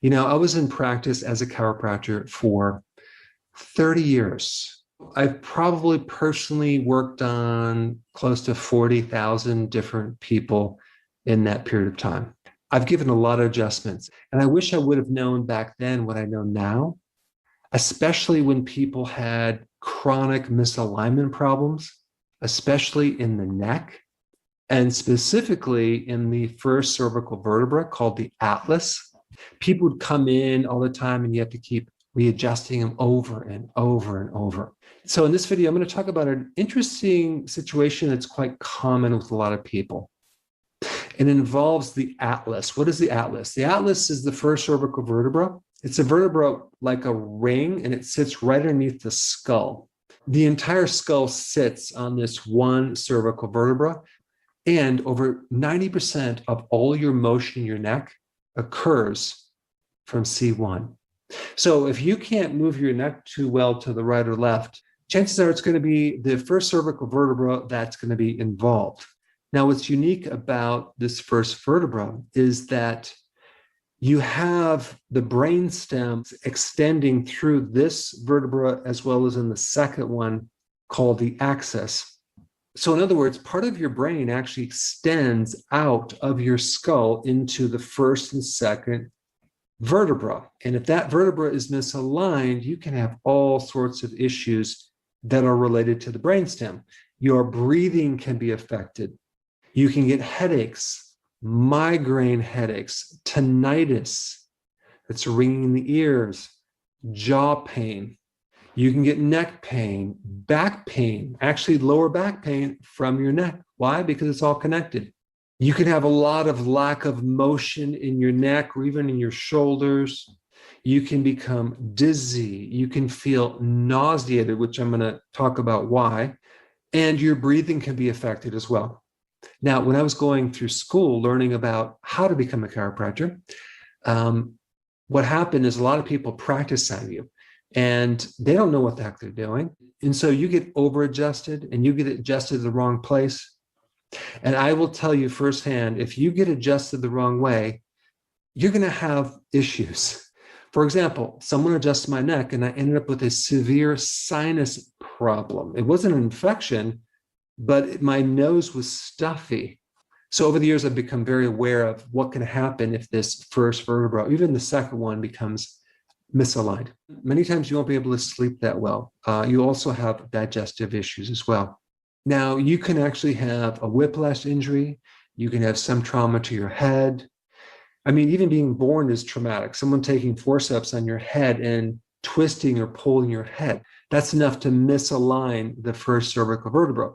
I was in practice as a chiropractor for 30 years. I've probably personally worked on close to 40,000 different people in that period of time. I've given a lot of adjustments, and I wish I would have known back then what I know now, especially when people had chronic misalignment problems, especially in the neck, and specifically in the first cervical vertebra called the atlas. People would come in all the time and you have to keep readjusting them over and over and over. So in this video, I'm going to talk about an interesting situation that's quite common with a lot of people. It involves the atlas. What is the atlas? The atlas is the first cervical vertebra. It's a vertebra like a ring, and it sits right underneath the skull. The entire skull sits on this one cervical vertebra, and over 90% of all your motion in your neck occurs from C1. So if you can't move your neck too well to the right or left, chances are it's going to be the first cervical vertebra that's going to be involved. Now, what's unique about this first vertebra is that you have the brain stem extending through this vertebra as well as in the second one called the axis. So in other words, part of your brain actually extends out of your skull into the first and second vertebra. And if that vertebra is misaligned, you can have all sorts of issues that are related to the brainstem. Your breathing can be affected. You can get headaches, migraine headaches, tinnitus, that's ringing in the ears, jaw pain. You can get neck pain, back pain, actually lower back pain from your neck. Why? Because it's all connected. You can have a lot of lack of motion in your neck or even in your shoulders. You can become dizzy. You can feel nauseated, which I'm going to talk about why. And your breathing can be affected as well. Now, when I was going through school learning about how to become a chiropractor, what happened is a lot of people practice on you and they don't know what the heck they're doing. And so you get over-adjusted and you get adjusted to the wrong place. And I will tell you firsthand, if you get adjusted the wrong way, you're going to have issues. For example, someone adjusted my neck and I ended up with a severe sinus problem. It wasn't an infection, but my nose was stuffy. So over the years, I've become very aware of what can happen if this first vertebra, even the second one, becomes misaligned. Many times you won't be able to sleep that well. You also have digestive issues as well. Now, you can actually have a whiplash injury. You can have some trauma to your head. I mean, even being born is traumatic. Someone taking forceps on your head and twisting or pulling your head, that's enough to misalign the first cervical vertebra.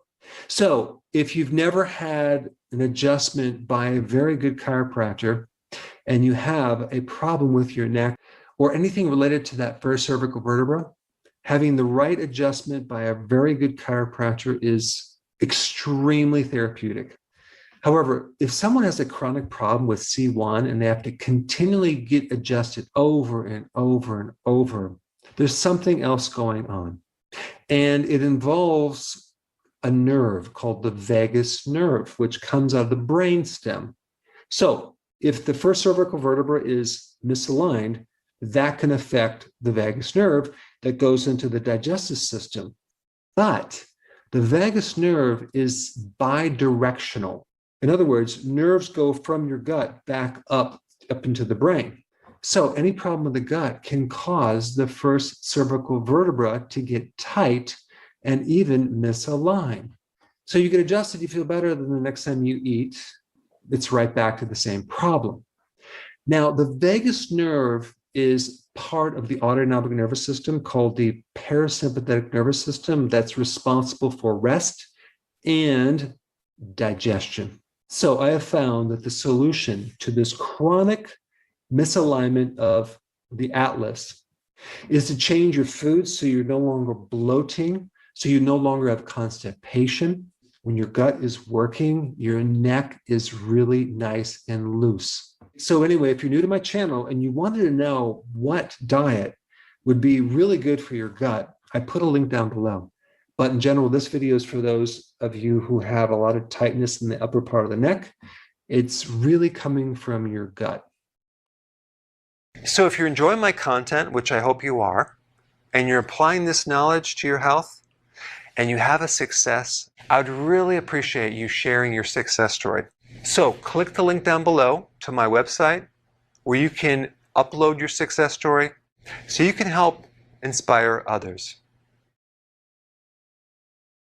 So if you've never had an adjustment by a very good chiropractor and you have a problem with your neck or anything related to that first cervical vertebra, having the right adjustment by a very good chiropractor is extremely therapeutic. However, if someone has a chronic problem with C1 and they have to continually get adjusted over and over and over, there's something else going on. And it involves a nerve called the vagus nerve, which comes out of the brain stem. So if the first cervical vertebra is misaligned, that can affect the vagus nerve that goes into the digestive system. But the vagus nerve is bidirectional. In other words, nerves go from your gut back up into the brain. So any problem with the gut can cause the first cervical vertebra to get tight and even misalign. So you get adjusted, you feel better, then the next time you eat, it's right back to the same problem. Now, the vagus nerve is part of the autonomic nervous system called the parasympathetic nervous system that's responsible for rest and digestion. So I have found that the solution to this chronic misalignment of the atlas is to change your food so you're no longer bloating, so you no longer have constipation. When your gut is working, your neck is really nice and loose. So anyway, if you're new to my channel and you wanted to know what diet would be really good for your gut, I put a link down below. But in general, this video is for those of you who have a lot of tightness in the upper part of the neck. It's really coming from your gut. So if you're enjoying my content, which I hope you are, and you're applying this knowledge to your health, and you have a success, I would really appreciate you sharing your success story. So click the link down below to my website where you can upload your success story so you can help inspire others.